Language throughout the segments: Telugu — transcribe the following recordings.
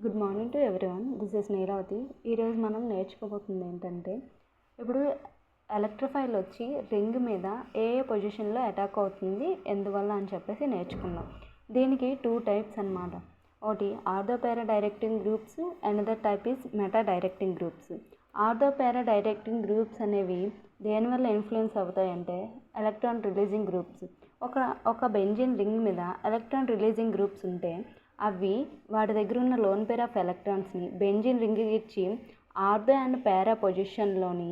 Good morning to everyone. This is Neeravati. ఈరోజు మనం నేర్చుకోబోతుంది ఏంటంటే, ఇప్పుడు ఎలక్ట్రోఫైల్ వచ్చి రింగ్ మీద ఏ పొజిషన్లో అటాక్ అవుతుంది ఎందువల్ల అని చెప్పేసి నేర్చుకుందాం. దీనికి 2 టైప్స్ అన్నమాట. ఒకటి ortho para directing groups, another type is meta directing groups. Ortho para directing groups అనేవి దేనివల్ల ఇన్ఫ్లుయెన్స్ అవుతాయంటే ఎలక్ట్రాన్ రిలీజింగ్ గ్రూప్స్. ఒక బెంజిన్ రింగ్ మీద ఎలక్ట్రాన్ రిలీజింగ్ గ్రూప్స్ ఉంటే అవి వాటి దగ్గర ఉన్న లోన్ పేర్ ఆఫ్ ఎలక్ట్రాన్స్ని బెంజిన్ రింగ్కి ఇచ్చి ఆర్థో అండ్ పారా పొజిషన్లోని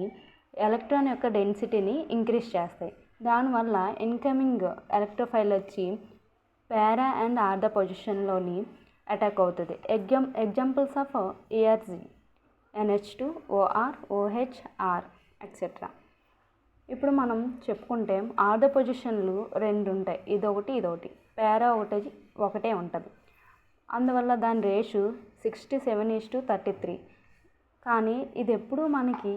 ఎలక్ట్రాన్ యొక్క డెన్సిటీని ఇంక్రీజ్ చేస్తాయి. దానివల్ల ఇన్కమింగ్ ఎలక్ట్రోఫైల్ వచ్చి పారా అండ్ ఆర్థో పొజిషన్లోని అటాక్ అవుతుంది. Examples of ERG, NH2, OR, OH, R etcetera. ఇప్పుడు మనం చెప్పుకుంటే ఆర్థో పొజిషన్లు 2 ఉంటాయి, ఇదొకటి. పారా ఒకటే ఉంటుంది. అందువల్ల దాని రేషియో 67:33. కానీ ఇది ఎప్పుడూ మనకి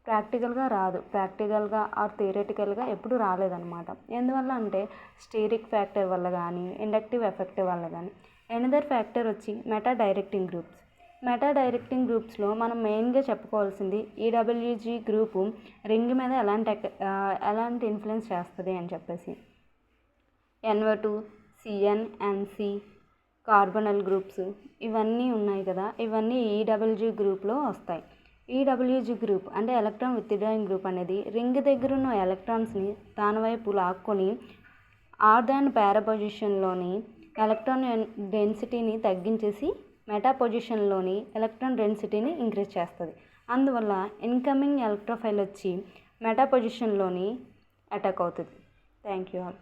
ప్రాక్టికల్గా రాదు, ప్రాక్టికల్గా ఆర్ థియరిటికల్గా ఎప్పుడు రాలేదన్నమాట. ఎందువల్ల అంటే స్టీరిక్ ఫ్యాక్టర్ వల్ల కానీ ఇండక్టివ్ ఎఫెక్ట్ వల్ల కానీ. ఎనదర్ ఫ్యాక్టర్ వచ్చి meta directing groups. Meta directing గ్రూప్స్లో మనం మెయిన్గా చెప్పుకోవాల్సింది EWG గ్రూపు రింగ్ మీద ఎలాంటి ఇన్ఫ్లుయెన్స్ చేస్తుంది అని చెప్పేసి. NO2, CN, NC, carbonyl groups ఇవన్నీ ఉన్నాయి కదా, ఇవన్నీ EWG గ్రూప్లో వస్తాయి. EWG గ్రూప్ అంటే ఎలక్ట్రాన్ విత్డ్రాయింగ్ గ్రూప్ అనేది రింగ్ దగ్గర ఉన్న ఎలక్ట్రాన్స్ని దాని వైపు లాక్కొని ఆర్థో అండ్ పారా పొజిషన్లోని ఎలక్ట్రాన్ డెన్సిటీని తగ్గించేసి మెటా పొజిషన్లోని ఎలక్ట్రాన్ డెన్సిటీని ఇంక్రీజ్ చేస్తుంది. అందువల్ల ఇన్కమింగ్ ఎలక్ట్రోఫైల్ వచ్చి మెటా పొజిషన్లోని అటాక్ అవుతుంది. Thank you all.